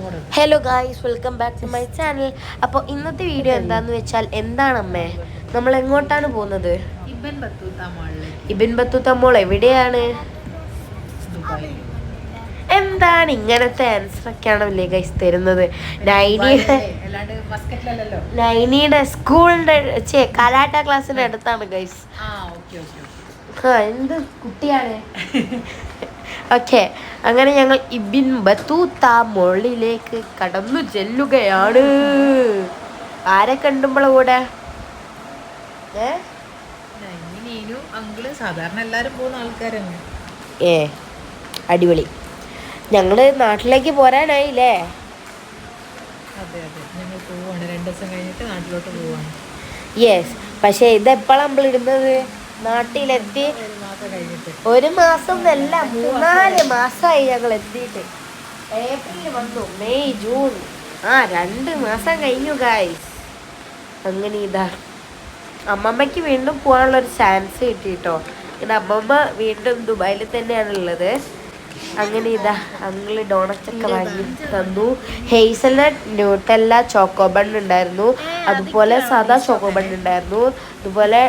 Hello guys, welcome back to my channel. അപ്പോൾ ഇന്നത്തെ video എന്താന്ന് വെച്ചാൽ എന്താണമ്മേ, നമ്മൾ എങ്ങോട്ടാണ് പോകുന്നത്? ഇബിൻ ബത്തൂത്ത മോൾ എവിടെയാണ്? എന്താണ് ഇങ്ങനത്തെ ആൻസർ ഒക്കെയാണല്ലേ ഗൈസ് തരുന്നത്? നൈനിയുടെ സ്കൂളിന്റെ കലാട്ട ക്ലാസ്സിന്റെ അടുത്താണ് ഗൈസ്. എന്ത് കുട്ടിയാണ്. ഓക്കെ, അങ്ങനെ ഞങ്ങൾ ഇബിൻ ബത്തൂത്ത മോളിലേക്ക് കടന്നു ചെല്ലുകയാണ്. ആരെ കണ്ടുമ്പോളെ കൂടെ സാധാരണ എല്ലാരും പോകുന്ന ആൾക്കാരാണ്. അടിപൊളി. ഞങ്ങള് നാട്ടിലേക്ക് പോരാനായില്ലേ? അതെ അതെ, ഞങ്ങൾ പോവാണ്. 2 ദിവസം കഴിഞ്ഞിട്ട് നാട്ടിലോട്ട് പോവാണ്. യെസ്, പക്ഷെ ഇതെപ്പോഴാണ് നമ്മൾ ഇടുന്നത്? നാട്ടിലെത്തി 1 മാസം എന്നല്ല, 3-4 മാസമായി ഞങ്ങൾ എത്തിയിട്ട്. ഏപ്രിൽ വന്നു, മെയ്, ജൂൺ, 2 മാസം കഴിഞ്ഞു ഗായ്സ്. അങ്ങനെ ഇതാ അമ്മമ്മയ്ക്ക് വീണ്ടും പോകാനുള്ളൊരു ചാൻസ് കിട്ടിട്ടോ. പിന്നെ അമ്മമ്മ വീണ്ടും ദുബായിൽ തന്നെയാണ് ഉള്ളത്. അങ്ങനെ ഇതാ അങ്ങള് ഡോണറ്റൊക്കെ വാങ്ങി തന്നു. ഹേസൽനട്ട്, ന്യൂട്ടെല്ല, ചോക്കോബൺ ഉണ്ടായിരുന്നു. അതുപോലെ സാധാ ചോക്കോബൺ ഉണ്ടായിരുന്നു. അതുപോലെ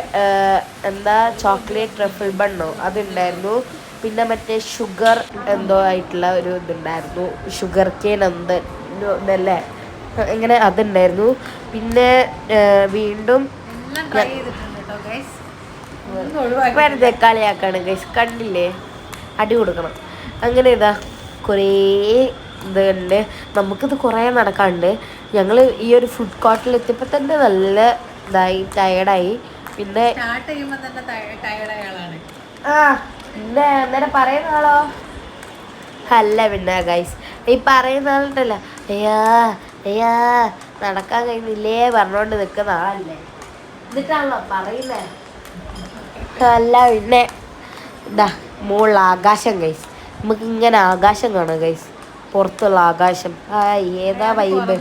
ചോക്ലേറ്റ് ട്രഫിൾ ബണ്ണോ അതുണ്ടായിരുന്നു. പിന്നെ മറ്റേ ഷുഗർ എന്തോ ആയിട്ടുള്ള ഒരു ഇതുണ്ടായിരുന്നു, ഷുഗർ കേൻ എന്തല്ലേ ഇങ്ങനെ അതുണ്ടായിരുന്നു. പിന്നെ വീണ്ടും വെറുതെ കളിയാക്കാണ് ഗൈസ്, കണ്ടില്ലേ? അടി കൊടുക്കണം. അങ്ങനെ ഇതാ കുറേ ഇതുണ്ട്, നമുക്കിത് കുറേ നടക്കാനുണ്ട്. ഞങ്ങൾ ഈ ഒരു ഫുഡ് കോർട്ടിൽ എത്തിയപ്പോൾ തന്നെ നല്ല ഇതായി, ടയർഡായി. പിന്നെ പിന്നെ അന്നേരം പറയുന്ന ആളോ അല്ല. പിന്നെ ഗൈസ് ഈ പറയുന്ന ആളുണ്ടല്ലോ, അയ്യാ നടക്കാൻ കഴിയുന്നില്ലേ പറഞ്ഞോണ്ട് നിൽക്കുന്ന ആളല്ലേ, എന്നിട്ടാണല്ലോ പറയുന്നേ. അല്ല പിന്നെ ഇതാ മുകളിൽ ആകാശം ഗൈസ്, നമുക്ക് ഇങ്ങനെ ആകാശം കാണാം ഗൈസ്, പുറത്തുള്ള ആകാശം. ഏതാ വൈബ്.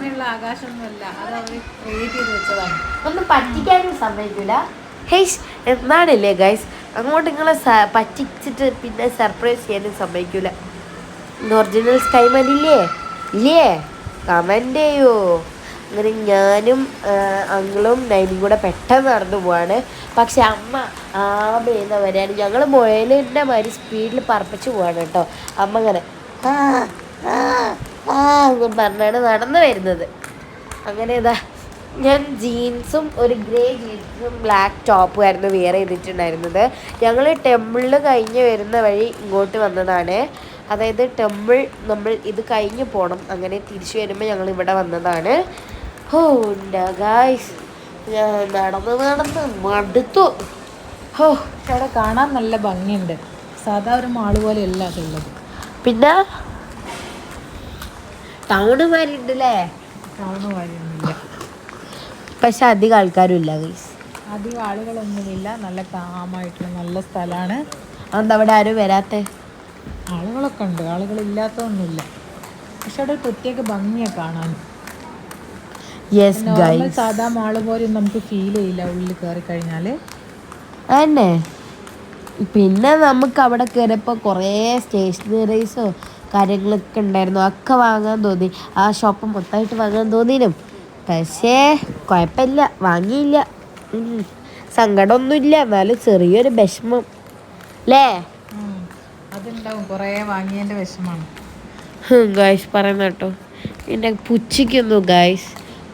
ഒന്നും പറ്റിക്കാനും സമ്മതിക്കില്ല ഹേയ്സ്. എന്നാണല്ലേ ഗൈസ്, അങ്ങോട്ട് നിങ്ങളെ പറ്റിച്ചിട്ട് പിന്നെ സർപ്രൈസ് ചെയ്യാനും സമ്മതിക്കൂല. ഒറിജിനൽ സ്കൈമാൻ ഇല്ലേ കമന്റ് ചെയ്യൂ. അങ്ങനെ ഞാനും അങ്കിളും നൈനിയും കൂടെ പെട്ടെന്ന് നടന്നു പോവാണ്. പക്ഷെ അമ്മ ആമയെന്ന് വരെയാണ്. ഞങ്ങൾ മുയലിൻ്റെ മാതിരി സ്പീഡിൽ പറപ്പിച്ച് പോവാണ് കേട്ടോ. അമ്മ ഇങ്ങനെ പറഞ്ഞാണ് നടന്നു വരുന്നത്. അങ്ങനെ ഇതാ ഞാൻ ജീൻസും ഒരു ഗ്രേ ജീൻസും ബ്ലാക്ക് ടോപ്പും ആയിരുന്നു വെയർ ചെയ്തിട്ടുണ്ടായിരുന്നത്. ഞങ്ങൾ ടെമ്പിളിൽ കഴിഞ്ഞ് വരുന്ന വഴി ഇങ്ങോട്ട് വന്നതാണ്. അതായത് ടെമ്പിൾ നമ്മൾ ഇത് കഴിഞ്ഞ് പോകണം. അങ്ങനെ തിരിച്ചു വരുമ്പോൾ ഞങ്ങൾ ഇവിടെ വന്നതാണ്. ഗായ്സ്, ഞാൻ നടന്ന് മടുത്തു. അവിടെ കാണാൻ നല്ല ഭംഗിയുണ്ട്. സാധാ ഒരു മാള് പോലെ അല്ല അതുള്ളത്. പിന്നെ ടൗണ് മാരിണ്ടല്ലേ? ടൗണ് മാരിയൊന്നുമില്ല, പക്ഷെ അധികം ആൾക്കാരും ഇല്ല ഗൈസ്. അധികം ആളുകളൊന്നുമില്ല. നല്ല കാമായിട്ടുള്ള നല്ല സ്ഥലമാണ്. അതെന്താ അവിടെ ആരും വരാത്തെ? ആളുകളൊക്കെ ഉണ്ട്, ആളുകളില്ലാത്തതൊന്നുമില്ല. പക്ഷെ അവിടെ ഒരു പ്രത്യേക ഭംഗിയാണ് കാണാൻ. നോർമൽ സാധാ മാള് പോലെ നമുക്ക് ഫീൽ ചെയ്യില്ല ഉള്ളിൽ കയറി കഴിഞ്ഞാൽ. അതന്നെ. പിന്നെ നമുക്ക് അവിടെ കയറിയപ്പോൾ കുറേ സ്റ്റേഷനറീസോ കാര്യങ്ങളൊക്കെ ഉണ്ടായിരുന്നു, ഒക്കെ വാങ്ങാൻ തോന്നി. ആ ഷോപ്പ് മൊത്തമായിട്ട് വാങ്ങാൻ തോന്നിനും, പക്ഷേ കുഴപ്പമില്ല, വാങ്ങിയില്ല. സങ്കടമൊന്നുമില്ല, എന്നാലും ചെറിയൊരു വിഷമം അല്ലേ? അതുണ്ടാവും, കുറേ വാങ്ങിയതിൻ്റെ വിഷമമാണ് ഗായ്സ് പറയുന്ന കേട്ടോ. പിന്നെ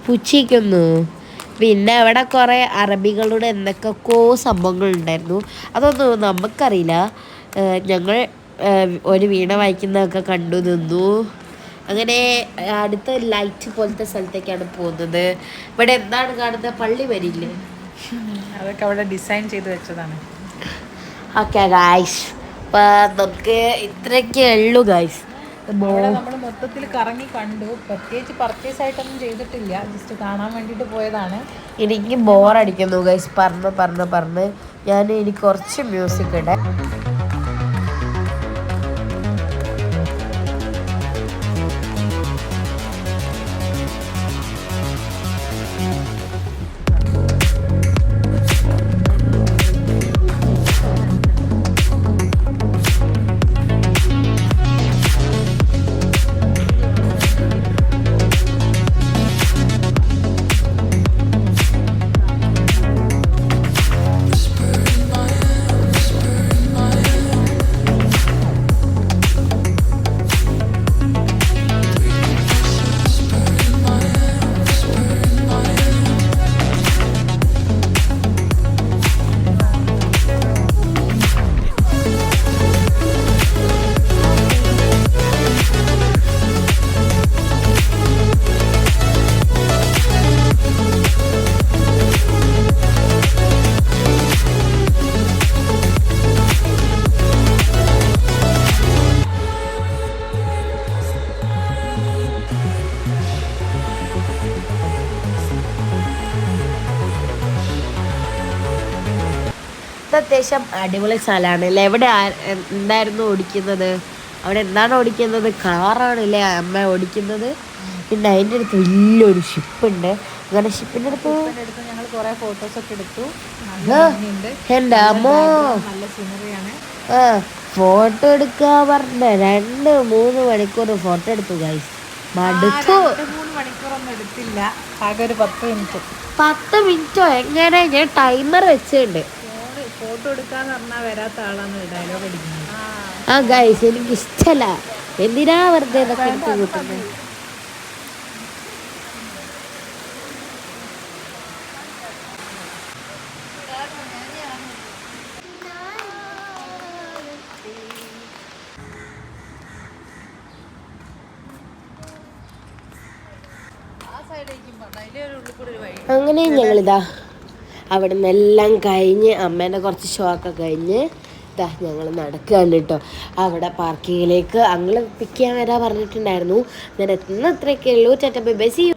പുച്ഛിക്കുന്നു. പിന്നെ അവിടെ കുറേ അറബികളുടെ എന്തൊക്കെയോ സംഭവങ്ങളുണ്ടായിരുന്നു, അതൊന്നും നമുക്കറിയില്ല. ഞങ്ങൾ ഒരു വീണ വായിക്കുന്നതൊക്കെ കണ്ടു നിന്നു. അങ്ങനെ അടുത്ത ലൈറ്റ് പോലത്തെ സ്ഥലത്തേക്കാണ് പോകുന്നത്. ഇവിടെ എന്താണ് കാണുന്നത്? പള്ളി വരില്ലേ? അതൊക്കെ അവിടെ ഡിസൈൻ ചെയ്ത് വെച്ചതാണ്. ഓക്കെ ഗായ്സ്, അപ്പം നമുക്ക് ഇത്രയൊക്കെ ഉള്ളൂ ഗായ്സ്. നമ്മൾ മൊത്തത്തിൽ കറങ്ങി കണ്ടു. പ്രത്യേകിച്ച് പർച്ചേസ് ആയിട്ടൊന്നും ചെയ്തിട്ടില്ല, ജസ്റ്റ് കാണാൻ വേണ്ടിയിട്ട് പോയതാണ്. എനിക്ക് ബോറടിക്കുന്നു ഗൈസ്, പറഞ്ഞ് എനിക്ക് കുറച്ച് മ്യൂസിക് ഇടേ. അത്യാവശ്യം അടിപൊളി സ്ഥലമാണ് അല്ലേ? എവിടെ എന്തായിരുന്നു ഓടിക്കുന്നത്? അവിടെ എന്താണ് ഓടിക്കുന്നത്? കാറാണല്ലേ അമ്മ ഓടിക്കുന്നത്. പിന്നെ അതിൻ്റെ അടുത്ത് വലിയൊരു ഷിപ്പുണ്ട്. അങ്ങനെ ഷിപ്പിൻ്റെ അടുത്ത് ഞങ്ങൾ കുറേ ഫോട്ടോസൊക്കെ എടുത്തു. എൻ്റെ അമ്മോ, നല്ല സീനറിയാണ്. ഫോട്ടോ എടുക്കുക പറഞ്ഞ 2-3 മണിക്കൂർ ഫോട്ടോ എടുത്തു ഗൈസ്. മടുത്തു. 3 മണിക്കൂറൊന്നും എടുത്തില്ല, ആകെ ഒരു 10 മിനിറ്റ്. 10 മിനിറ്റോ? എങ്ങനെ? ഞാൻ ടൈമർ വെച്ചിട്ടുണ്ട്. ഫോട്ടോ എടുക്കാന്ന് പറഞ്ഞാൽ വരാത്ത ആളാന്ന് ഡയലോഗ് അടിക്കുന്നത്. ആ ഗൈസ്, എനിക്ക് ഇഷ്ടമല്ല. എന്തിനാ വെറുതെ ഇതൊക്കെ എടുത്ത് കൂട്ടുന്നത്? അങ്ങനെ ഞങ്ങളിതാ അവിടെ നിന്നെല്ലാം കഴിഞ്ഞ് അമ്മേൻ്റെ കുറച്ച് ഷോ ഒക്കെ കഴിഞ്ഞ് ഇതാ ഞങ്ങൾ നടക്കുകയാണ് കേട്ടോ. അവിടെ പാർക്കിങ്ങിലേക്ക് അങ്ങള് പിക്ക് ചെയ്യാൻ വരാൻ പറഞ്ഞിട്ടുണ്ടായിരുന്നു. ഞാൻ എത്തുന്ന അത്രയൊക്കെ ഉള്ളൂ. ചേട്ടാ ബൈ ബൈ, സീ യു.